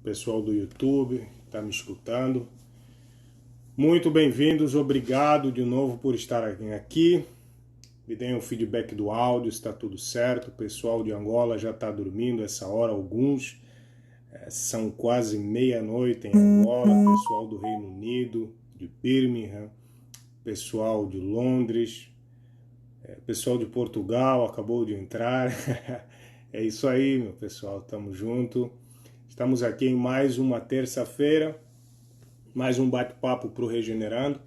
pessoal do YouTube está me escutando. Muito bem-vindos, obrigado de novo por estarem aqui. Me deem um feedback do áudio, está tudo certo. O pessoal de Angola já está dormindo essa hora, alguns. São quase meia-noite em Angola. Pessoal do Reino Unido, de Birmingham, pessoal de Londres, pessoal de Portugal acabou de entrar. É isso aí, meu pessoal, estamos juntos. Estamos aqui em mais uma terça-feira, mais um bate-papo para o Regenerando.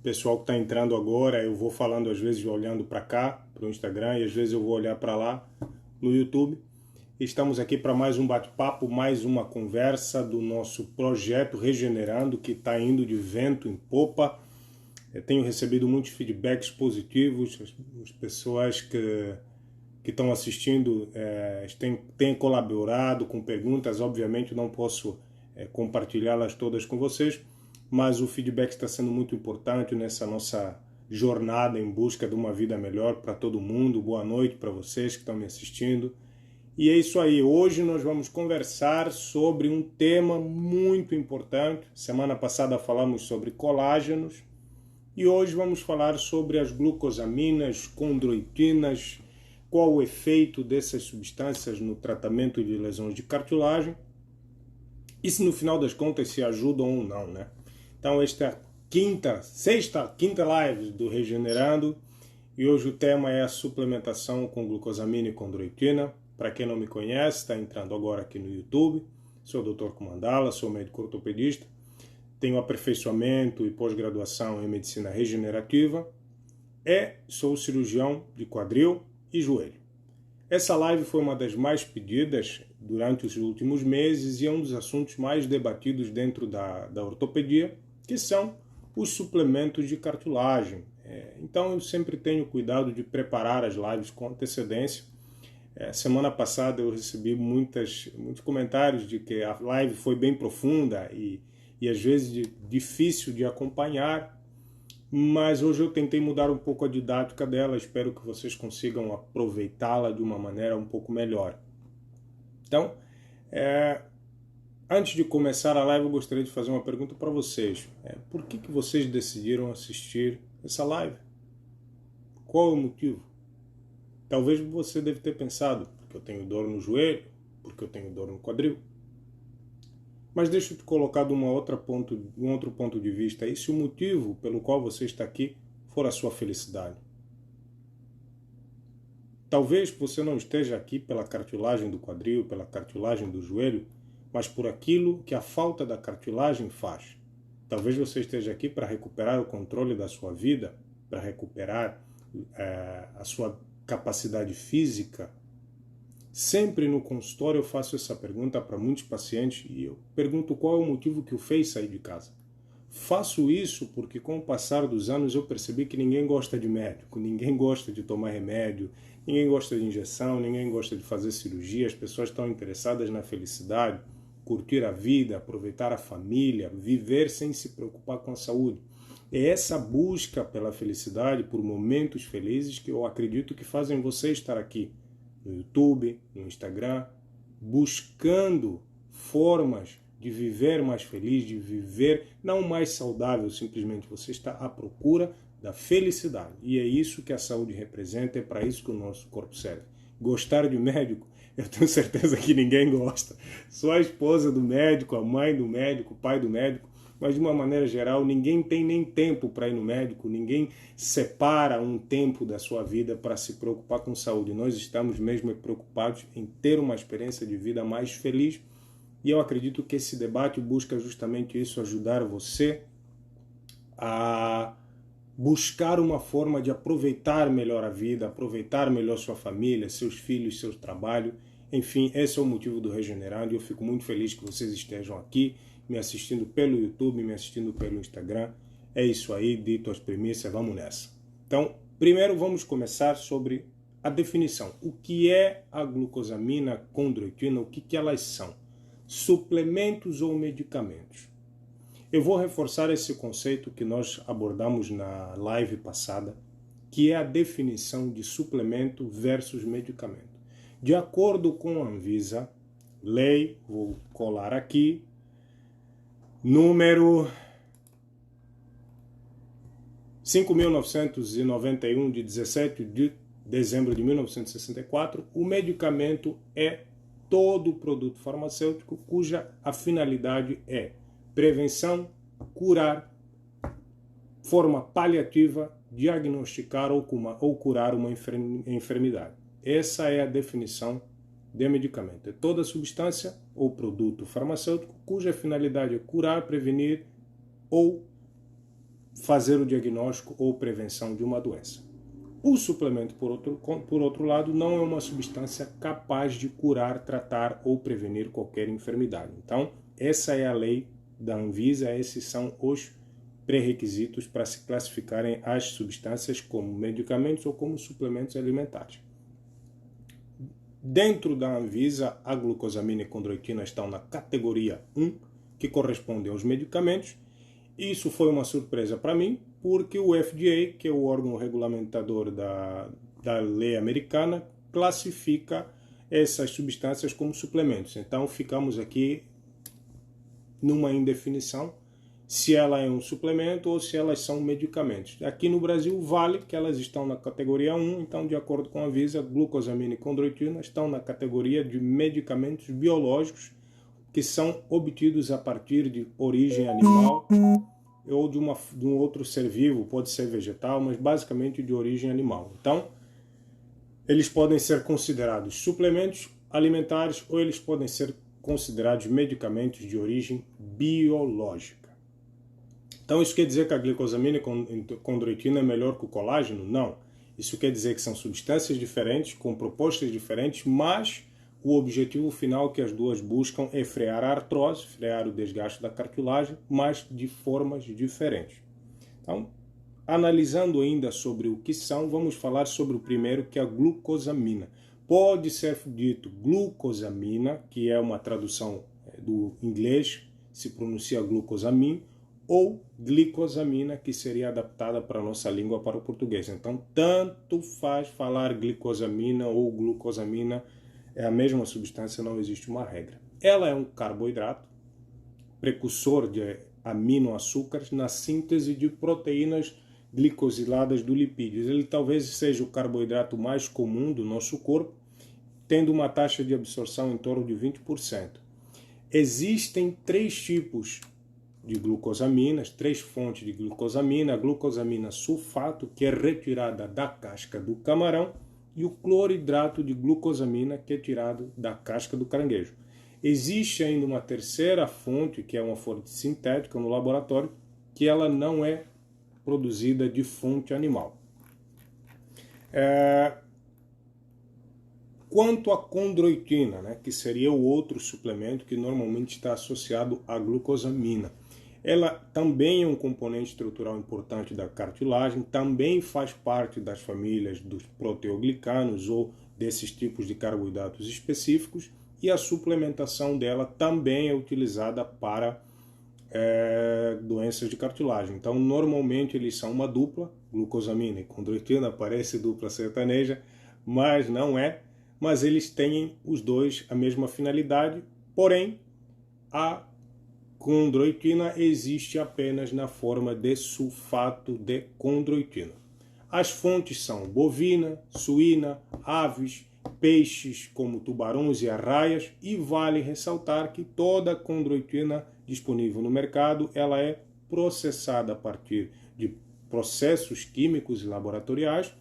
Pessoal que está entrando agora, eu vou falando às vezes olhando para cá, para o Instagram, e às vezes eu vou olhar para lá no YouTube. Estamos aqui para mais um bate-papo, mais uma conversa do nosso projeto Regenerando, que está indo de vento em popa. Eu tenho recebido muitos feedbacks positivos, as pessoas que estão assistindo têm colaborado com perguntas. Obviamente não posso compartilhá-las todas com vocês, mas o feedback está sendo muito importante nessa nossa jornada em busca de uma vida melhor para todo mundo. Boa noite para vocês que estão me assistindo. E é isso aí, hoje nós vamos conversar sobre um tema muito importante. Semana passada falamos sobre colágenos e hoje vamos falar sobre as glucosaminas, condroitinas, qual o efeito dessas substâncias no tratamento de lesões de cartilagem e se no final das contas se ajudam ou não, né? Então esta é a quinta live do Regenerando e hoje o tema é a suplementação com glucosamina e condroitina. Para quem não me conhece, está entrando agora aqui no YouTube, sou o Dr. Kumandala, sou médico ortopedista, tenho aperfeiçoamento e pós-graduação em medicina regenerativa e sou cirurgião de quadril e joelho. Essa live foi uma das mais pedidas durante os últimos meses e é um dos assuntos mais debatidos dentro da ortopedia, que são os suplementos de cartilagem. Então eu sempre tenho cuidado de preparar as lives com antecedência. Semana passada eu recebi muitos comentários de que a live foi bem profunda e às vezes difícil de acompanhar, mas hoje eu tentei mudar um pouco a didática dela, espero que vocês consigam aproveitá-la de uma maneira um pouco melhor. Então, antes de começar a live, eu gostaria de fazer uma pergunta para vocês. Por que vocês decidiram assistir essa live? Qual é o motivo? Talvez você deve ter pensado, porque eu tenho dor no joelho, porque eu tenho dor no quadril. Mas deixa eu te colocar de um outro ponto de vista. E se o motivo pelo qual você está aqui for a sua felicidade? Talvez você não esteja aqui pela cartilagem do quadril, pela cartilagem do joelho, mas por aquilo que a falta da cartilagem faz. Talvez você esteja aqui para recuperar o controle da sua vida, para recuperar a sua capacidade física. Sempre no consultório eu faço essa pergunta para muitos pacientes e eu pergunto qual é o motivo que o fez sair de casa. Faço isso porque com o passar dos anos eu percebi que ninguém gosta de médico, ninguém gosta de tomar remédio, ninguém gosta de injeção, ninguém gosta de fazer cirurgia. As pessoas estão interessadas na felicidade, curtir a vida, aproveitar a família, viver sem se preocupar com a saúde. É essa busca pela felicidade, por momentos felizes, que eu acredito que fazem você estar aqui no YouTube, no Instagram, buscando formas de viver mais feliz, de viver não mais saudável, simplesmente você está à procura da felicidade. E é isso que a saúde representa, é para isso que o nosso corpo serve. Gostar de médico, eu tenho certeza que ninguém gosta. Só a esposa do médico, a mãe do médico, o pai do médico, mas de uma maneira geral ninguém tem nem tempo para ir no médico, ninguém separa um tempo da sua vida para se preocupar com saúde. Nós estamos mesmo preocupados em ter uma experiência de vida mais feliz e eu acredito que esse debate busca justamente isso, ajudar você a buscar uma forma de aproveitar melhor a vida, aproveitar melhor sua família, seus filhos, seu trabalho. Enfim, esse é o motivo do Regenerando e eu fico muito feliz que vocês estejam aqui me assistindo pelo YouTube, me assistindo pelo Instagram. É isso aí, dito as premissas, vamos nessa. Então, primeiro vamos começar sobre a definição. O que é a glucosamina, a condroitina, o que elas são? Suplementos ou medicamentos? Eu vou reforçar esse conceito que nós abordamos na live passada, que é a definição de suplemento versus medicamento. De acordo com a Anvisa, lei, vou colar aqui, número 5.991, de 17 de dezembro de 1964, o medicamento é todo produto farmacêutico cuja a finalidade é prevenção, curar, forma paliativa, diagnosticar ou curar uma enfermidade. Essa é a definição de medicamento. É toda substância ou produto farmacêutico cuja finalidade é curar, prevenir ou fazer o diagnóstico ou prevenção de uma doença. O suplemento, por outro lado, não é uma substância capaz de curar, tratar ou prevenir qualquer enfermidade. Então, essa é a lei da Anvisa, esses são os pré-requisitos para se classificarem as substâncias como medicamentos ou como suplementos alimentares. Dentro da Anvisa, a glucosamina e condroitina estão na categoria 1, que corresponde aos medicamentos. Isso foi uma surpresa para mim, porque o FDA, que é o órgão regulamentador da lei americana, classifica essas substâncias como suplementos. Então, ficamos aqui numa indefinição se ela é um suplemento ou se elas são medicamentos. Aqui no Brasil vale que elas estão na categoria 1, então de acordo com a Anvisa, glucosamina e condroitina estão na categoria de medicamentos biológicos que são obtidos a partir de origem animal ou de um outro ser vivo, pode ser vegetal, mas basicamente de origem animal. Então, eles podem ser considerados suplementos alimentares ou eles podem ser considerados medicamentos de origem biológica. Então, isso quer dizer que a glicosamina e condroitina é melhor que o colágeno? Não. Isso quer dizer que são substâncias diferentes, com propostas diferentes, mas o objetivo final que as duas buscam é frear a artrose, frear o desgaste da cartilagem, mas de formas diferentes. Então, analisando ainda sobre o que são, vamos falar sobre o primeiro, que é a glucosamina. Pode ser dito glucosamina, que é uma tradução do inglês, se pronuncia glucosamina, ou glicosamina, que seria adaptada para a nossa língua, para o português. Então, tanto faz falar glicosamina ou glucosamina, é a mesma substância, não existe uma regra. Ela é um carboidrato, precursor de aminoaçúcares na síntese de proteínas glicosiladas do lipídios. Ele talvez seja o carboidrato mais comum do nosso corpo, tendo uma taxa de absorção em torno de 20%. Existem três tipos de glucosaminas, três fontes de glucosamina: a glucosamina sulfato, que é retirada da casca do camarão, e o cloridrato de glucosamina, que é tirado da casca do caranguejo. Existe ainda uma terceira fonte, que é uma fonte sintética no laboratório, que ela não é produzida de fonte animal. Quanto à condroitina, que seria o outro suplemento que normalmente está associado à glucosamina, ela também é um componente estrutural importante da cartilagem, também faz parte das famílias dos proteoglicanos ou desses tipos de carboidratos específicos, e a suplementação dela também é utilizada para doenças de cartilagem. Então, normalmente eles são uma dupla, glucosamina e condroitina, parece dupla sertaneja, mas não é. Mas eles têm os dois a mesma finalidade, porém a condroitina existe apenas na forma de sulfato de condroitina. As fontes são bovina, suína, aves, peixes como tubarões e arraias, e vale ressaltar que toda a condroitina disponível no mercado ela é processada a partir de processos químicos e laboratoriais,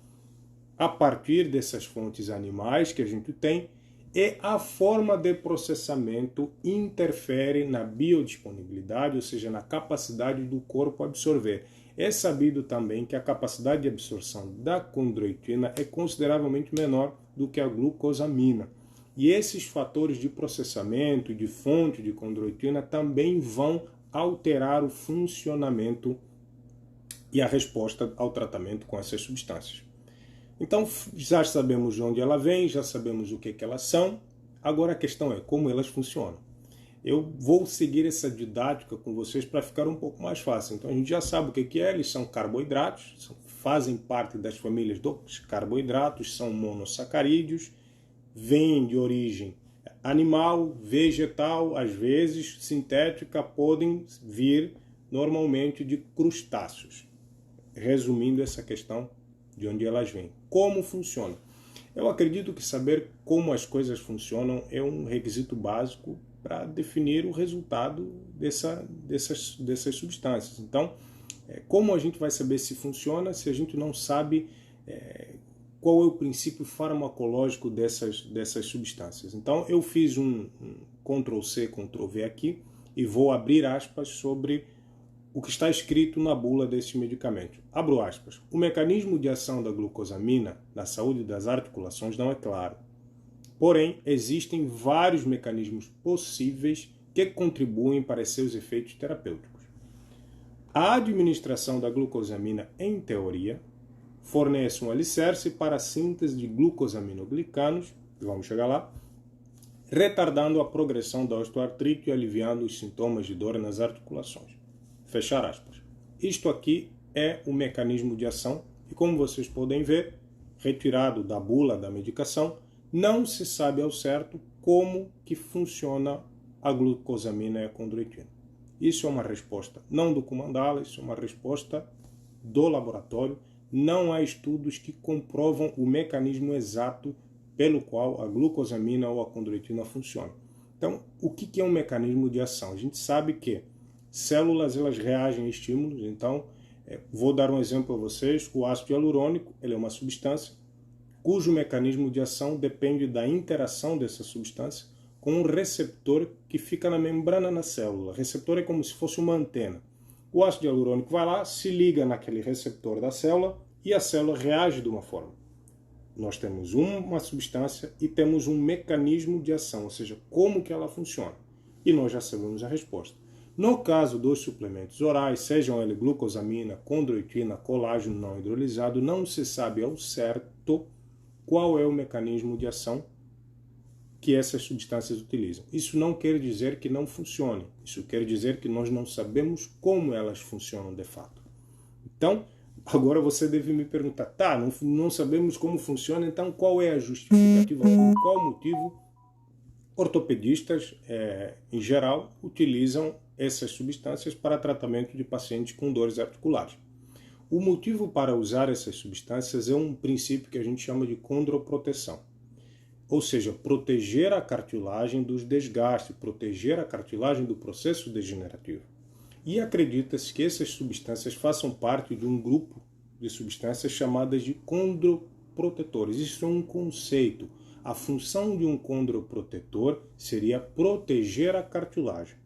a partir dessas fontes animais que a gente tem, e a forma de processamento interfere na biodisponibilidade, ou seja, na capacidade do corpo absorver. É sabido também que a capacidade de absorção da condroitina é consideravelmente menor do que a glucosamina. E esses fatores de processamento e de fonte de condroitina também vão alterar o funcionamento e a resposta ao tratamento com essas substâncias. Então, já sabemos de onde ela vem, já sabemos o que elas são. Agora a questão é como elas funcionam. Eu vou seguir essa didática com vocês para ficar um pouco mais fácil. Então, a gente já sabe o que é. Eles são carboidratos, fazem parte das famílias dos carboidratos, são monossacarídeos, vêm de origem animal, vegetal, às vezes sintética, podem vir normalmente de crustáceos. Resumindo essa questão de onde elas vêm. Como funciona? Eu acredito que saber como as coisas funcionam é um requisito básico para definir o resultado dessas substâncias. Então, como a gente vai saber se funciona se a gente não sabe qual é o princípio farmacológico dessas substâncias? Então, eu fiz um Ctrl+C, Ctrl+V aqui e vou abrir aspas sobre o que está escrito na bula deste medicamento. Abro aspas. O mecanismo de ação da glucosamina na saúde das articulações não é claro. Porém, existem vários mecanismos possíveis que contribuem para seus efeitos terapêuticos. A administração da glucosamina, em teoria, fornece um alicerce para a síntese de glucosaminoglicanos, vamos chegar lá, retardando a progressão da osteoartrite e aliviando os sintomas de dor nas articulações. Fechar aspas. Isto aqui é o mecanismo de ação e, como vocês podem ver, retirado da bula da medicação, não se sabe ao certo como que funciona a glucosamina e a condroitina. Isso é uma resposta não do Kumandala, isso é uma resposta do laboratório. Não há estudos que comprovam o mecanismo exato pelo qual a glucosamina ou a condroitina funcionam. Então, o que é um mecanismo de ação? A gente sabe que células elas reagem a estímulos, então vou dar um exemplo a vocês. O ácido hialurônico ele é uma substância cujo mecanismo de ação depende da interação dessa substância com um receptor que fica na membrana da célula. O receptor é como se fosse uma antena. O ácido hialurônico vai lá, se liga naquele receptor da célula e a célula reage de uma forma. Nós temos uma substância e temos um mecanismo de ação, ou seja, como que ela funciona. E nós já sabemos a resposta. No caso dos suplementos orais, sejam eles glucosamina, condroitina, colágeno não hidrolisado, não se sabe ao certo qual é o mecanismo de ação que essas substâncias utilizam. Isso não quer dizer que não funcione. Isso quer dizer que nós não sabemos como elas funcionam de fato. Então, agora você deve me perguntar, tá, não sabemos como funciona, então qual é a justificativa? Por qual motivo ortopedistas, em geral, utilizam essas substâncias para tratamento de pacientes com dores articulares? O motivo para usar essas substâncias é um princípio que a gente chama de condroproteção. Ou seja, proteger a cartilagem dos desgastes, proteger a cartilagem do processo degenerativo. E acredita-se que essas substâncias façam parte de um grupo de substâncias chamadas de condroprotetores. Isso é um conceito. A função de um condroprotetor seria proteger a cartilagem.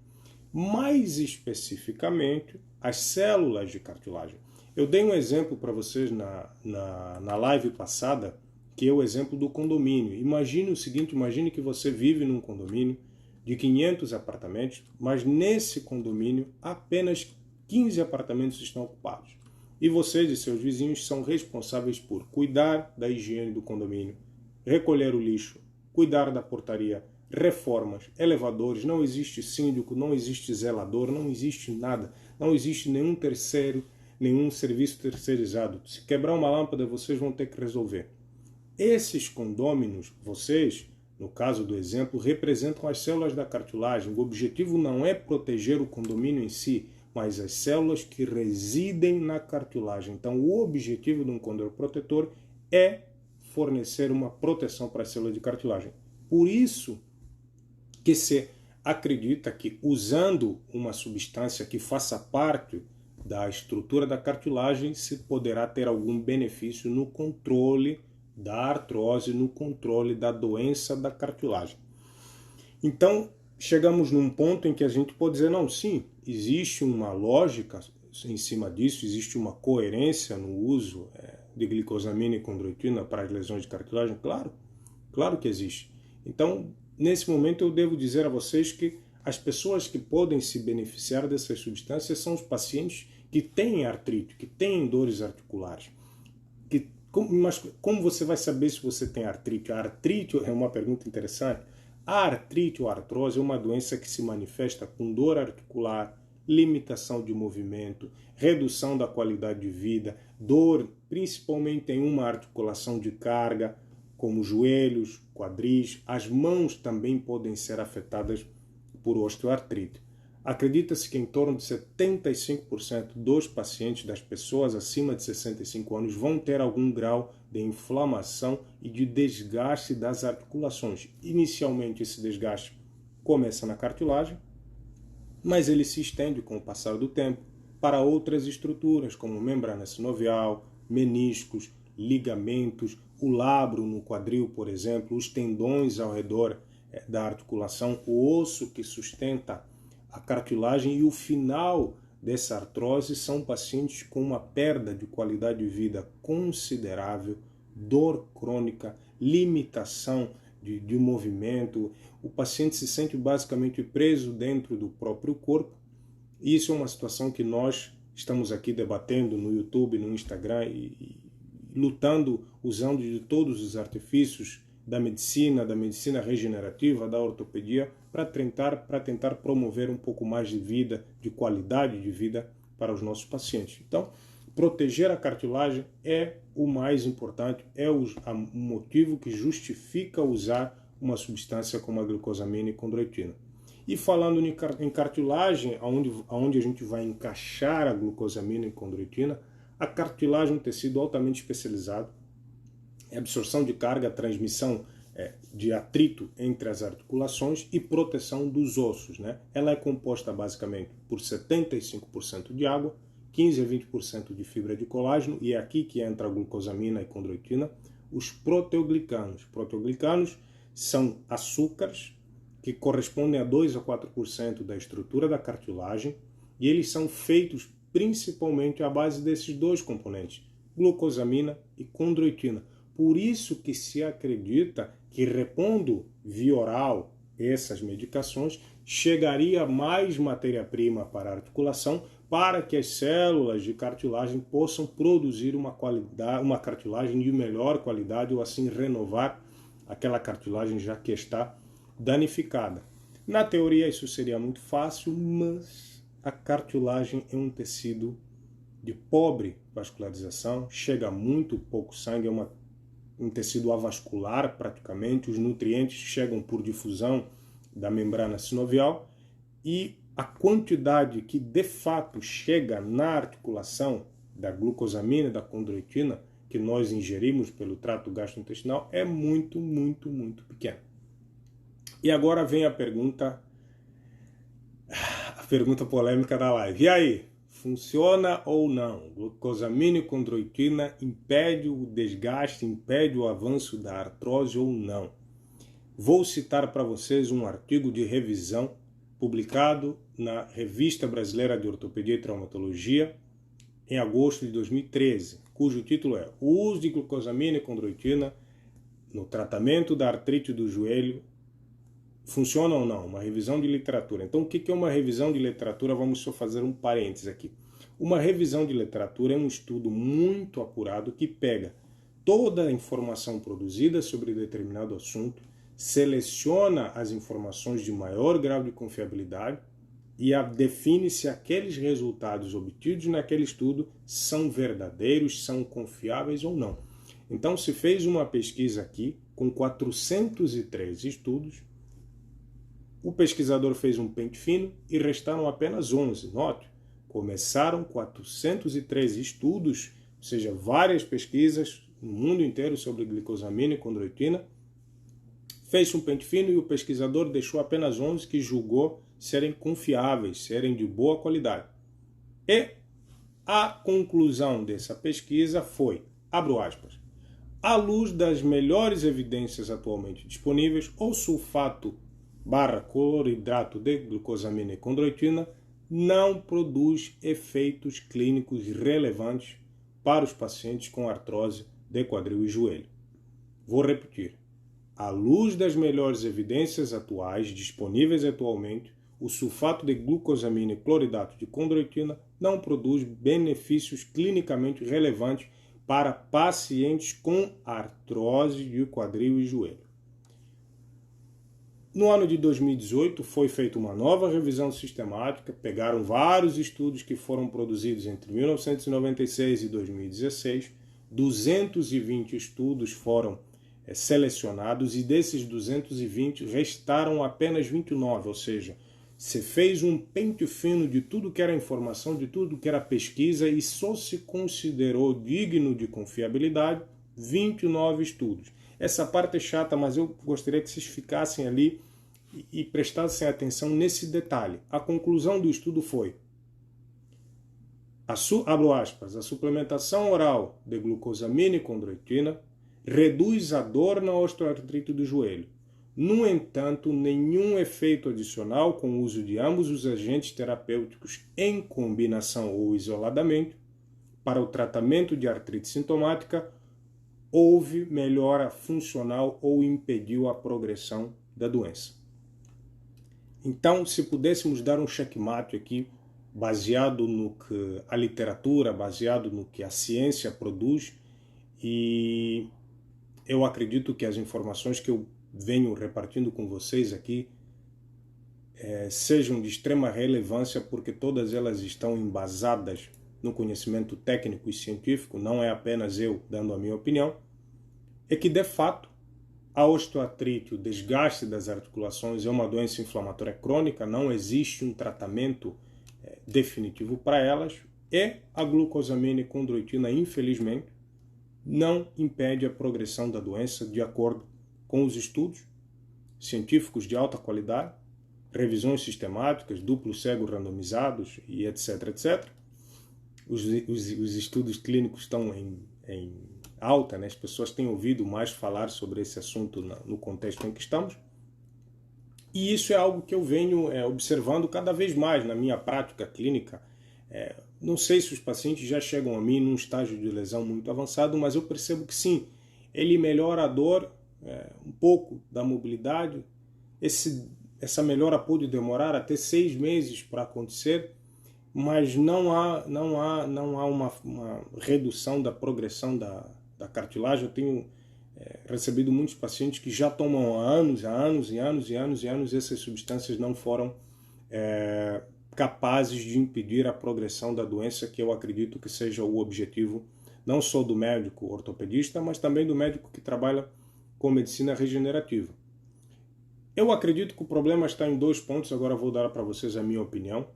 Mais especificamente, as células de cartilagem. Eu dei um exemplo para vocês na live passada, que é o exemplo do condomínio. Imagine o seguinte, imagine que você vive num condomínio de 500 apartamentos, mas nesse condomínio apenas 15 apartamentos estão ocupados. E vocês e seus vizinhos são responsáveis por cuidar da higiene do condomínio, recolher o lixo, cuidar da portaria, reformas, elevadores, não existe síndico, não existe zelador, não existe nada, não existe nenhum terceiro, nenhum serviço terceirizado. Se quebrar uma lâmpada, vocês vão ter que resolver. Esses condôminos, vocês, no caso do exemplo, representam as células da cartilagem. O objetivo não é proteger o condomínio em si, mas as células que residem na cartilagem. Então, o objetivo de um condroprotetor é fornecer uma proteção para as células de cartilagem. Por isso que se acredita que usando uma substância que faça parte da estrutura da cartilagem, se poderá ter algum benefício no controle da artrose, no controle da doença da cartilagem. Então, chegamos num ponto em que a gente pode dizer, não, sim, existe uma lógica em cima disso, existe uma coerência no uso de glicosamina e condroitina para as lesões de cartilagem? Claro que existe. Então, nesse momento eu devo dizer a vocês que as pessoas que podem se beneficiar dessas substâncias são os pacientes que têm artrite, que têm dores articulares. Mas como você vai saber se você tem artrite? A artrite é uma pergunta interessante. A artrite ou artrose é uma doença que se manifesta com dor articular, limitação de movimento, redução da qualidade de vida, dor principalmente em uma articulação de carga, como joelhos, quadris. As mãos também podem ser afetadas por osteoartrite. Acredita-se que em torno de 75% dos pacientes, das pessoas acima de 65 anos, vão ter algum grau de inflamação e de desgaste das articulações. Inicialmente, esse desgaste começa na cartilagem, mas ele se estende com o passar do tempo para outras estruturas, como membrana sinovial, meniscos, ligamentos, o labro no quadril, por exemplo, os tendões ao redor da articulação, o osso que sustenta a cartilagem, e o final dessa artrose são pacientes com uma perda de qualidade de vida considerável, dor crônica, limitação de movimento. O paciente se sente basicamente preso dentro do próprio corpo. Isso é uma situação que nós estamos aqui debatendo no YouTube, no Instagram e lutando, usando de todos os artifícios da medicina regenerativa, da ortopedia, para tentar promover um pouco mais de vida, de qualidade de vida para os nossos pacientes. Então, proteger a cartilagem é o mais importante, é o motivo que justifica usar uma substância como a glucosamina e condroitina. E falando em cartilagem, onde a gente vai encaixar a glucosamina e condroitina, a cartilagem é um tecido altamente especializado, é absorção de carga, transmissão de atrito entre as articulações e proteção dos ossos, né? Ela é composta basicamente por 75% de água, 15 a 20% de fibra de colágeno, e é aqui que entra a glucosamina e condroitina. Os proteoglicanos. Proteoglicanos são açúcares que correspondem a 2 a 4% da estrutura da cartilagem, e eles são feitos principalmente à base desses dois componentes, glucosamina e condroitina. Por isso que se acredita que, repondo via oral essas medicações, chegaria mais matéria-prima para a articulação, para que as células de cartilagem possam produzir uma cartilagem de melhor qualidade, ou assim renovar aquela cartilagem já que está danificada. Na teoria isso seria muito fácil, mas a cartilagem é um tecido de pobre vascularização, chega muito pouco sangue, é um tecido avascular praticamente, os nutrientes chegam por difusão da membrana sinovial, e a quantidade que de fato chega na articulação da glucosamina e da condroitina que nós ingerimos pelo trato gastrointestinal é muito, muito, muito pequena. E agora vem a pergunta polêmica da live. E aí, funciona ou não? Glucosamina e condroitina impede o desgaste, impede o avanço da artrose ou não? Vou citar para vocês um artigo de revisão publicado na Revista Brasileira de Ortopedia e Traumatologia em agosto de 2013, cujo título é O uso de glucosamina e condroitina no tratamento da artrite do joelho funciona ou não? Uma revisão de literatura. Então, o que é uma revisão de literatura? Vamos só fazer um parênteses aqui. Uma revisão de literatura é um estudo muito apurado que pega toda a informação produzida sobre determinado assunto, seleciona as informações de maior grau de confiabilidade e define se aqueles resultados obtidos naquele estudo são verdadeiros, são confiáveis ou não. Então, se fez uma pesquisa aqui com 403 estudos, o pesquisador fez um pente fino e restaram apenas 11. Note, começaram 403 estudos, ou seja, várias pesquisas no mundo inteiro sobre glucosamina e condroitina, fez um pente fino e o pesquisador deixou apenas 11 que julgou serem confiáveis, serem de boa qualidade. E a conclusão dessa pesquisa foi, abro aspas, à luz das melhores evidências atualmente disponíveis, o sulfato /cloridrato de glucosamina e condroitina não produz efeitos clínicos relevantes para os pacientes com artrose de quadril e joelho. Vou repetir. À luz das melhores evidências atuais disponíveis atualmente, o sulfato de glucosamina e cloridrato de condroitina não produz benefícios clinicamente relevantes para pacientes com artrose de quadril e joelho. No ano de 2018 foi feita uma nova revisão sistemática, pegaram vários estudos que foram produzidos entre 1996 e 2016, 220 estudos foram selecionados, e desses 220 restaram apenas 29, ou seja, você fez um pente fino de tudo que era informação, de tudo que era pesquisa, e só se considerou digno de confiabilidade 29 estudos. Essa parte é chata, mas eu gostaria que vocês ficassem ali e prestassem atenção nesse detalhe. A conclusão do estudo foi: abro aspas, a suplementação oral de glucosamina e condroitina reduz a dor na osteoartrite do joelho. No entanto, nenhum efeito adicional com o uso de ambos os agentes terapêuticos em combinação ou isoladamente para o tratamento de artrite sintomática houve melhora funcional ou impediu a progressão da doença. Então, se pudéssemos dar um checkmate aqui, baseado no que a literatura, baseado no que a ciência produz, e eu acredito que as informações que eu venho repartindo com vocês aqui sejam de extrema relevância, porque todas elas estão embasadas no conhecimento técnico e científico, não é apenas eu dando a minha opinião, é que de fato a osteoartrite, o desgaste das articulações, é uma doença inflamatória crônica, não existe um tratamento definitivo para elas, e a glucosamina e condroitina, infelizmente, não impede a progressão da doença de acordo com os estudos científicos de alta qualidade, revisões sistemáticas, duplos cegos randomizados e etc, etc. Os estudos clínicos estão em alta, né? As pessoas têm ouvido mais falar sobre esse assunto no contexto em que estamos. E isso é algo que eu venho observando cada vez mais na minha prática clínica. Não sei se os pacientes já chegam a mim num estágio de lesão muito avançado, mas eu percebo que sim, ele melhora a dor, um pouco da mobilidade. Essa melhora pode demorar até 6 meses para acontecer, mas não há uma redução da progressão da cartilagem. Eu tenho recebido muitos pacientes que já tomam há anos essas substâncias não foram capazes de impedir a progressão da doença, que eu acredito que seja o objetivo não só do médico ortopedista, mas também do médico que trabalha com medicina regenerativa. Eu acredito que o problema está em 2 pontos, agora vou dar para vocês a minha opinião.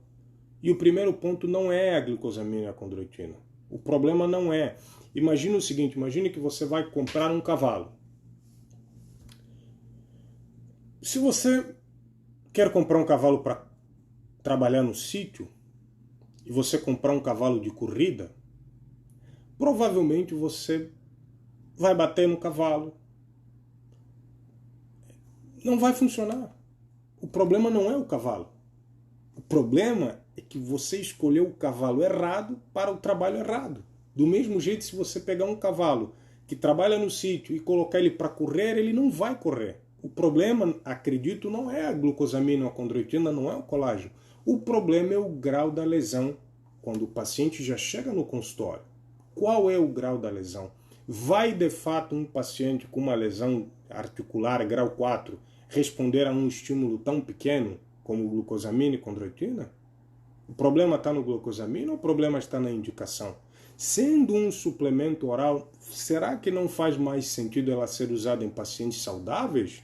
E o primeiro ponto não é a glucosamina e a condroitina. O problema não é. Imagine o seguinte, imagine que você vai comprar um cavalo. Se você quer comprar um cavalo para trabalhar no sítio, e você comprar um cavalo de corrida, provavelmente você vai bater no cavalo. Não vai funcionar. O problema não é o cavalo. O problema é que você escolheu o cavalo errado para o trabalho errado. Do mesmo jeito, se você pegar um cavalo que trabalha no sítio e colocar ele para correr, ele não vai correr. O problema, acredito, não é a glucosamina ou a condroitina, não é o colágeno. O problema é o grau da lesão quando o paciente já chega no consultório. Qual é o grau da lesão? Vai, de fato, um paciente com uma lesão articular grau 4 responder a um estímulo tão pequeno como glucosamina e condroitina? O problema está no glucosamina ou o problema está na indicação? Sendo um suplemento oral, será que não faz mais sentido ela ser usada em pacientes saudáveis?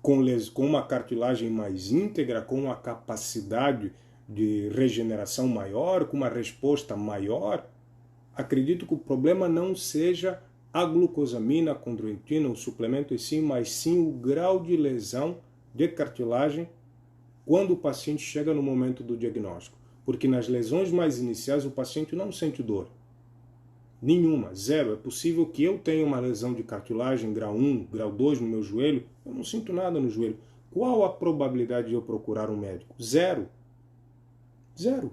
Com uma cartilagem mais íntegra, com uma capacidade de regeneração maior, com uma resposta maior? Acredito que o problema não seja a glucosamina, a condroitina, o suplemento em si, mas sim o grau de lesão de cartilagem quando o paciente chega no momento do diagnóstico. Porque nas lesões mais iniciais o paciente não sente dor. Nenhuma, zero. É possível que eu tenha uma lesão de cartilagem grau 1, grau 2 no meu joelho, eu não sinto nada no joelho. Qual a probabilidade de eu procurar um médico? Zero. Zero.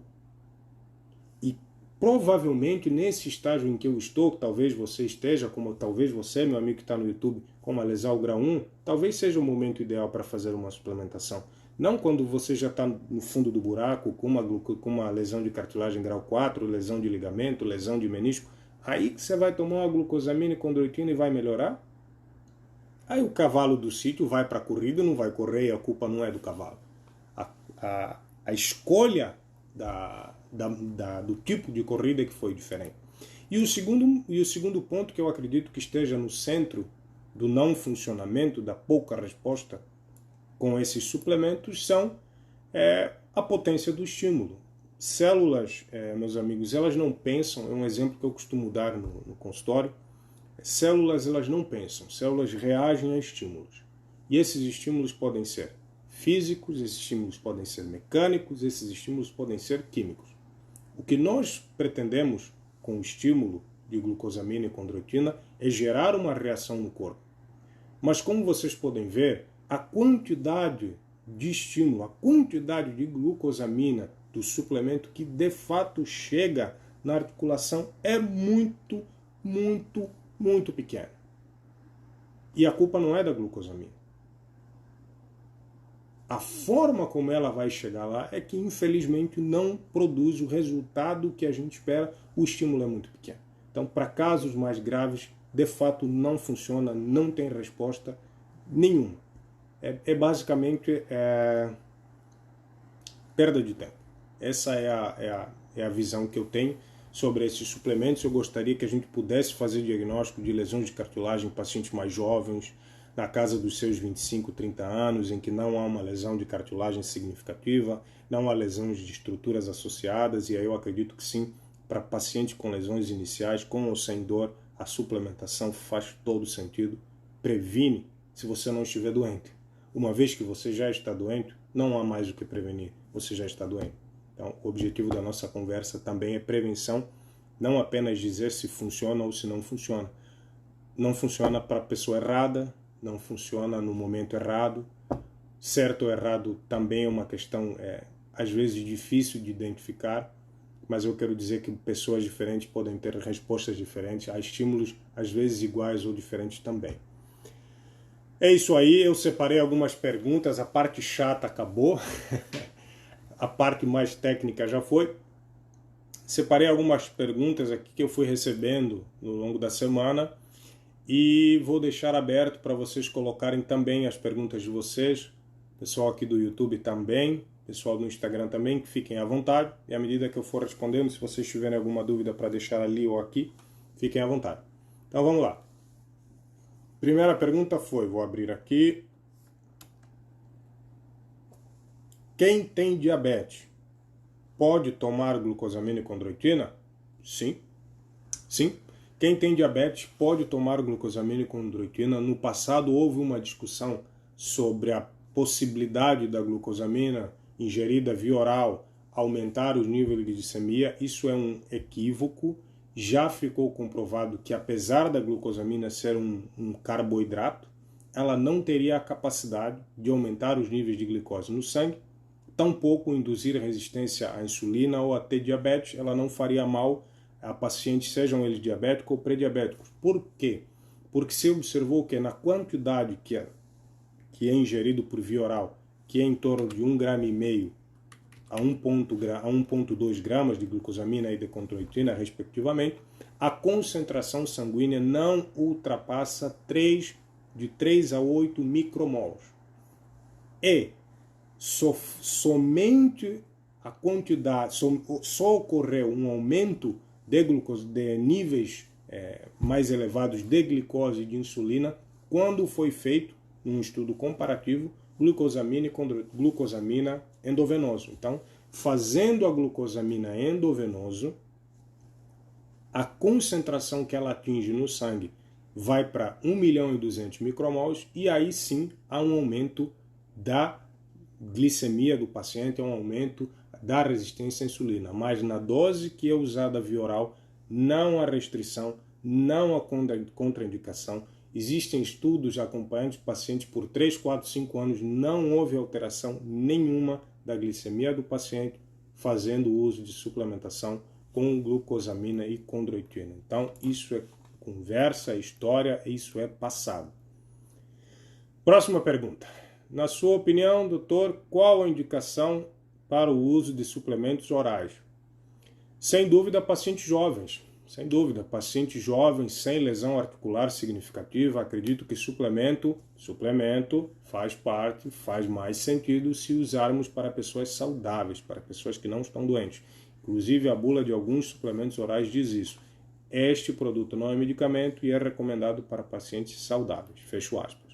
E provavelmente nesse estágio em que eu estou, talvez você esteja, como talvez você, meu amigo que está no YouTube, com uma lesão grau 1, talvez seja o momento ideal para fazer uma suplementação. Não quando você já está no fundo do buraco, com uma lesão de cartilagem grau 4, lesão de ligamento, lesão de menisco. Aí que você vai tomar uma glucosamina e condroitina e vai melhorar? Aí o cavalo do sítio vai para a corrida e não vai correr, e a culpa não é do cavalo. A escolha do tipo de corrida que foi diferente. E o segundo ponto que eu acredito que esteja no centro do não funcionamento, da pouca resposta com esses suplementos são a potência do estímulo. Células, meus amigos, elas não pensam, é um exemplo que eu costumo dar no consultório. Células, elas não pensam, células reagem a estímulos. E esses estímulos podem ser físicos, esses estímulos podem ser mecânicos, esses estímulos podem ser químicos. O que nós pretendemos com o estímulo de glucosamina e condroitina é gerar uma reação no corpo. Mas como vocês podem ver, a quantidade de estímulo, a quantidade de glucosamina do suplemento que de fato chega na articulação é muito, muito, muito pequena. E a culpa não é da glucosamina. A forma como ela vai chegar lá é que, infelizmente, não produz o resultado que a gente espera. O estímulo é muito pequeno. Então, para casos mais graves, de fato, não funciona, não tem resposta nenhuma. Basicamente perda de tempo. Essa é a visão que eu tenho sobre esses suplementos. Eu gostaria que a gente pudesse fazer diagnóstico de lesões de cartilagem em pacientes mais jovens, na casa dos seus 25, 30 anos, em que não há uma lesão de cartilagem significativa, não há lesões de estruturas associadas, e aí eu acredito que sim, para pacientes com lesões iniciais, com ou sem dor, a suplementação faz todo sentido, previne se você não estiver doente. Uma vez que você já está doente, não há mais o que prevenir, você já está doente. Então, o objetivo da nossa conversa também é prevenção, não apenas dizer se funciona ou se não funciona. Não funciona para a pessoa errada, não funciona no momento errado. Certo ou errado também é uma questão, às vezes, difícil de identificar, mas eu quero dizer que pessoas diferentes podem ter respostas diferentes a estímulos, às vezes, iguais ou diferentes também. É isso aí, eu separei algumas perguntas, a parte chata acabou, a parte mais técnica já foi. Separei algumas perguntas aqui que eu fui recebendo no longo da semana, e vou deixar aberto para vocês colocarem também as perguntas de vocês. Pessoal aqui do YouTube também, pessoal do Instagram também, que fiquem à vontade. E à medida que eu for respondendo, se vocês tiverem alguma dúvida para deixar ali ou aqui, fiquem à vontade. Então vamos lá. Primeira pergunta foi, vou abrir aqui. Quem tem diabetes pode tomar glucosamina e condroitina? Sim. Sim. Quem tem diabetes pode tomar glucosamina e condroitina. No passado houve uma discussão sobre a possibilidade da glucosamina ingerida via oral aumentar os níveis de glicemia. Isso é um equívoco. Já ficou comprovado que, apesar da glucosamina ser um carboidrato, ela não teria a capacidade de aumentar os níveis de glicose no sangue, tampouco induzir resistência à insulina ou a ter diabetes. Ela não faria mal a pacientes, sejam eles diabéticos ou pré-diabéticos. Por quê? Porque se observou que na quantidade que é ingerido por via oral, que é em torno de 1,5 g a 1,2 gramas de glucosamina e de condroitina, respectivamente, a concentração sanguínea não ultrapassa de 3 a 8 micromols. E somente a quantidade, só ocorreu um aumento de níveis mais elevados de glicose e de insulina quando foi feito um estudo comparativo glucosamina e glucosamina endovenoso. Então, fazendo a glucosamina endovenoso, a concentração que ela atinge no sangue vai para 1.200.000 micromols, e aí sim há um aumento da glicemia do paciente, é um aumento da resistência à insulina. Mas na dose que é usada via oral, não há restrição, não há contraindicação. Existem estudos acompanhando pacientes por 3, 4, 5 anos, não houve alteração nenhuma da glicemia do paciente fazendo uso de suplementação com glucosamina e condroitina. Então, isso é conversa, é história, isso é passado. Próxima pergunta. Na sua opinião, doutor, qual a indicação para o uso de suplementos orais? Sem dúvida, pacientes jovens. Sem dúvida, pacientes jovens sem lesão articular significativa. Acredito que suplemento faz mais sentido se usarmos para pessoas saudáveis, para pessoas que não estão doentes. Inclusive, a bula de alguns suplementos orais diz isso. Este produto não é medicamento e é recomendado para pacientes saudáveis. Fecho aspas.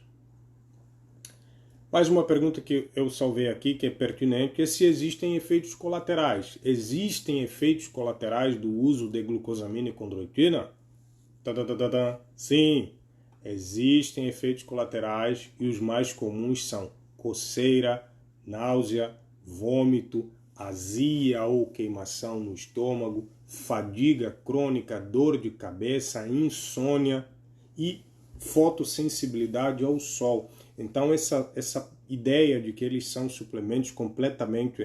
Mais uma pergunta que eu salvei aqui, que é pertinente, é se existem efeitos colaterais. Existem efeitos colaterais do uso de glucosamina e condroitina? Sim, existem efeitos colaterais e os mais comuns são coceira, náusea, vômito, azia ou queimação no estômago, fadiga crônica, dor de cabeça, insônia e fotossensibilidade ao sol. Então essa ideia de que eles são suplementos completamente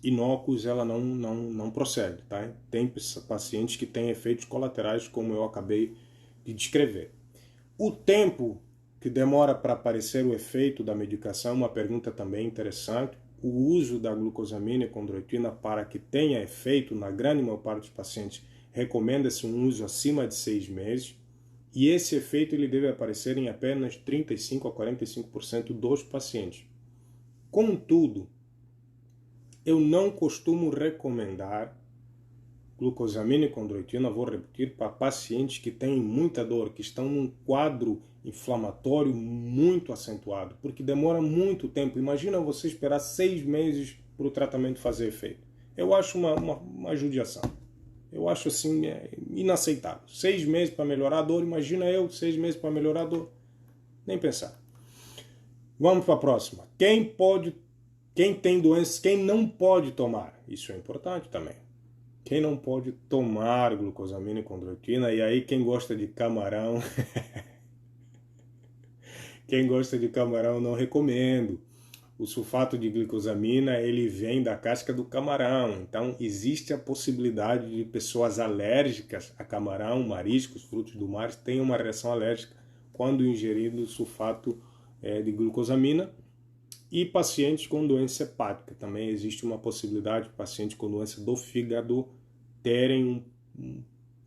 inócuos, ela não procede, tá? Tem pacientes que têm efeitos colaterais, como eu acabei de descrever. O tempo que demora para aparecer o efeito da medicação é uma pergunta também interessante. O uso da glucosamina e condroitina para que tenha efeito, na grande maior parte dos pacientes, recomenda-se um uso acima de 6 meses. E esse efeito ele deve aparecer em apenas 35 a 45% dos pacientes. Contudo, eu não costumo recomendar glucosamina e condroitina, vou repetir, para pacientes que têm muita dor, que estão num quadro inflamatório muito acentuado, porque demora muito tempo. Imagina você esperar 6 meses para o tratamento fazer efeito. Eu acho uma judiação. Eu acho assim inaceitável. 6 meses para melhorar a dor, imagina eu 6 meses para melhorar a dor. Nem pensar. Vamos para a próxima. Quem tem doenças, quem não pode tomar? Isso é importante também. Quem não pode tomar glucosamina e condroitina? E aí quem gosta de camarão, quem gosta de camarão não recomendo. O sulfato de glicosamina ele vem da casca do camarão, então existe a possibilidade de pessoas alérgicas a camarão, mariscos, frutos do mar tenham uma reação alérgica quando ingerido sulfato de glucosamina. E pacientes com doença hepática, também existe uma possibilidade de pacientes com doença do fígado terem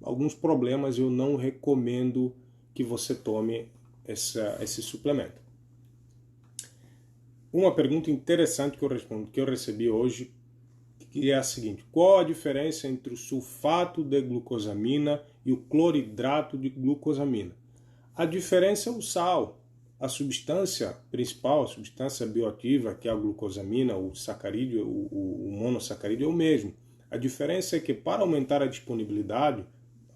alguns problemas. Eu não recomendo que você tome esse suplemento. Uma pergunta interessante que eu recebi hoje, que é a seguinte: qual a diferença entre o sulfato de glucosamina e o cloridrato de glucosamina? A diferença é o sal. A substância principal, a substância bioativa, que é a glucosamina, o sacarídeo, o monossacarídeo é o mesmo. A diferença é que para aumentar a disponibilidade,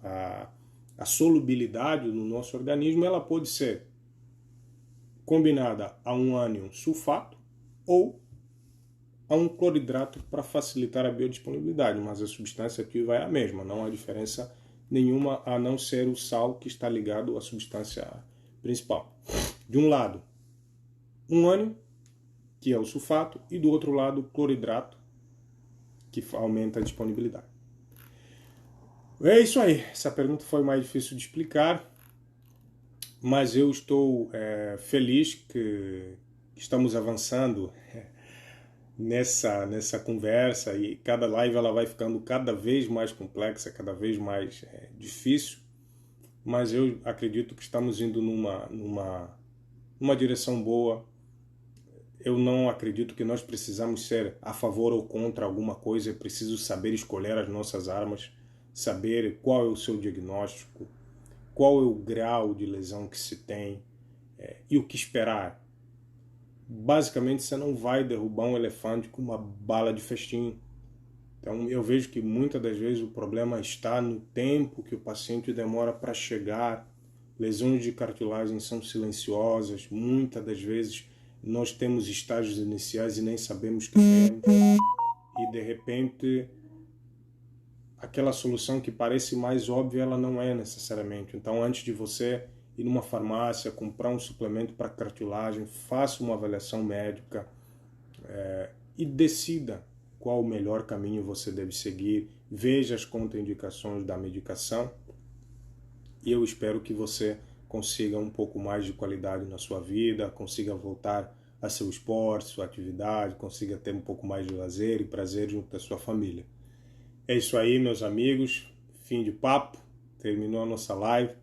a solubilidade no nosso organismo, ela pode ser combinada a um ânion sulfato ou a um cloridrato para facilitar a biodisponibilidade, mas a substância ativa é a mesma, não há diferença nenhuma a não ser o sal que está ligado à substância principal. De um lado, um ânion, que é o sulfato, e do outro lado, o cloridrato, que aumenta a disponibilidade. É isso aí. Essa pergunta foi mais difícil de explicar, mas eu estou feliz que estamos avançando nessa conversa, e cada live ela vai ficando cada vez mais complexa, cada vez mais difícil, mas eu acredito que estamos indo numa direção boa. Eu não acredito que nós precisamos ser a favor ou contra alguma coisa. É preciso saber escolher as nossas armas, saber qual é o seu diagnóstico, qual é o grau de lesão que se tem e o que esperar. Basicamente, você não vai derrubar um elefante com uma bala de festim. Então, eu vejo que muitas das vezes o problema está no tempo que o paciente demora para chegar. Lesões de cartilagem são silenciosas. Muitas das vezes nós temos estágios iniciais e nem sabemos que temos. E de repente, aquela solução que parece mais óbvia, ela não é necessariamente. Então, antes de você ir numa farmácia, comprar um suplemento para cartilagem, faça uma avaliação médica e decida qual o melhor caminho você deve seguir. Veja as contraindicações da medicação. E eu espero que você consiga um pouco mais de qualidade na sua vida, consiga voltar a seu esporte, sua atividade, consiga ter um pouco mais de lazer e prazer junto da sua família. É isso aí, meus amigos. Fim de papo. Terminou a nossa live.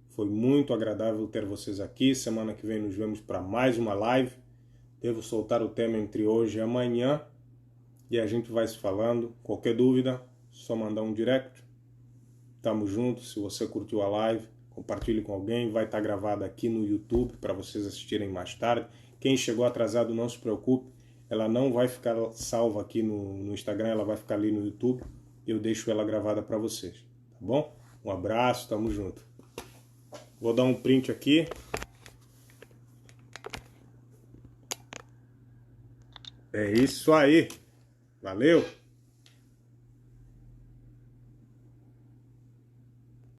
Foi muito agradável ter vocês aqui. Semana que vem nos vemos para mais uma live. Devo soltar o tema entre hoje e amanhã. E a gente vai se falando. Qualquer dúvida, só mandar um direct. tamo junto. Se você curtiu a live, compartilhe com alguém. Vai estar gravada aqui no YouTube para vocês assistirem mais tarde. Quem chegou atrasado, não se preocupe. Ela não vai ficar salva aqui no Instagram, ela vai ficar ali no YouTube. Eu deixo ela gravada para vocês, tá bom? Um abraço, tamo junto. Vou dar um print aqui. É isso aí. Valeu!